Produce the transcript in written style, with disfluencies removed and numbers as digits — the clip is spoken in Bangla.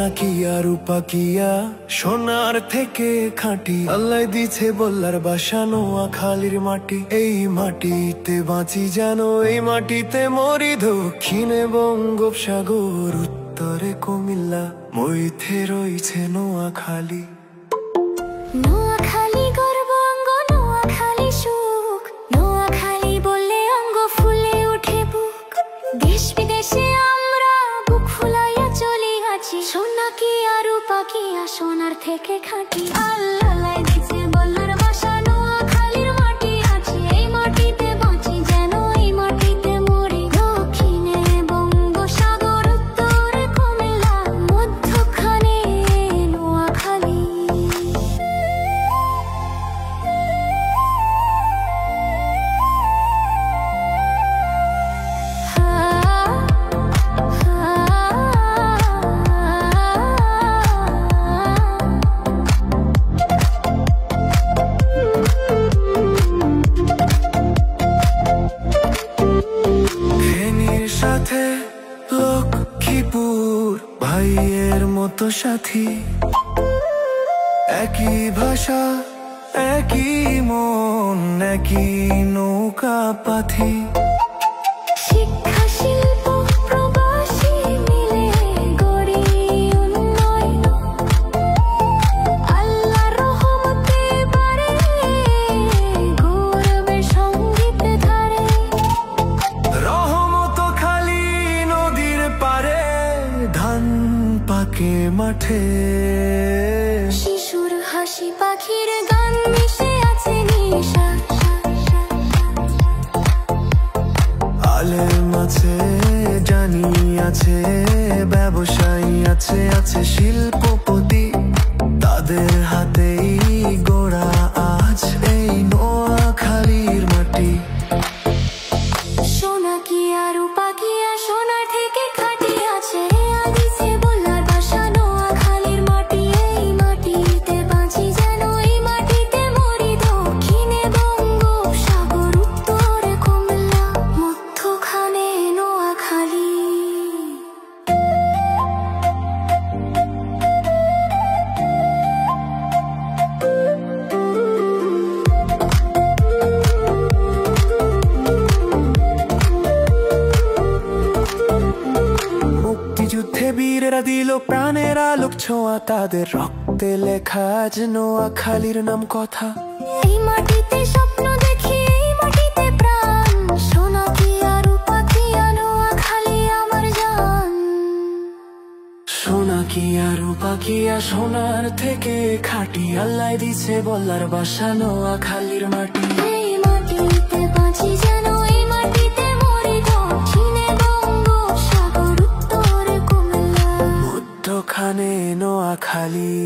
সোনাকিয়া রূপাকিয়া সোনার থেকে খাঁটি, আল্লাহ দিছে বল্লার বাসা নোয়াখালীর মাটি। এই মাটিতে বাঁচি যেন এই মাটিতে মরি, দক্ষিণে বঙ্গোপসাগর উত্তরে কুমিল্লা, মধ্যে রয়েছে নোয়াখালী। নোয়াখালী গর্ব অঙ্গ, নোয়াখালী সুখ, নোয়াখালী বললে অঙ্গ ফুলে ওঠে বুক। দেশ বিদেশে আমরা বুক ফুলাইয়া চলিয়াছি, সোনাকিয়া রূপাকিয়া সোনার থেকে খাঁটি। আল্লাহ দিছে বল্লার বাসা নোয়াখালীর মাটি আছে, এই মাটিতে বাঁচি যেন এই মাটিতে মরি। দক্ষিণে বঙ্গোপসাগর উত্তরে কুমিল্লা, মধ্যখানে নোয়াখালী। লক্ষ্মীপুর ভাইয়ের মতো সাথী, একই ভাষা একই মন একই নৌকা পাথি। শিক্ষা শিল্প প্রবাসী মিলে গড়ি উন্নয়ন, আল্লাহর রহমতে বাড়ে গৌরবে সঙ্গীত ধারে। রহমত খালি নদীর পারে, ধান পাকে মাঠে। শিশুর হাসি পাখির গান মিশে আছে নিশা, আলেম আছে জানি আছে ব্যবসায়ী আছে, আছে শিল্পপতি, তাদের হাতেই গোড়া আজ এই নোয়াখালীর মাটি। সোনাকিয়া রূপাকিয়া সোনার থেকে খাঁটি আছে, আদিছে বল্লার বাসা নোয়াখালীর মাটি। এই মাটিতে বাঁচি যেন এই মাটিতে মরি, দক্ষিণে বঙ্গোপসাগর উত্তরে কুমিল্লা, মধ্যখানে নোয়াখালী। মুক্তিযুদ্ধে বীরেরা দিল প্রাণের আলোক ছোঁয়া, তাদের রক্তে লেখা আজ নোয়াখালীর নাম কথা। এই মাটিতে স্বপ্ন দেখি, এই মাটিতে প্রাণ, সোনাকিয়া রূপাকিয়া নোয়াখালী আমার জান। সোনাকিয়া রূপাকিয়া সোনার থেকে খাঁটি, আল্লাহ দিছে বল্লার বাসা নোয়াখালীর মাটি। এই মাটিতে বাঁচি যেন এই মাটিতে মরি, দক্ষিণে বঙ্গোপসাগর উত্তরে কুমিল্লা, মধ্যখানে নোয়াখালী।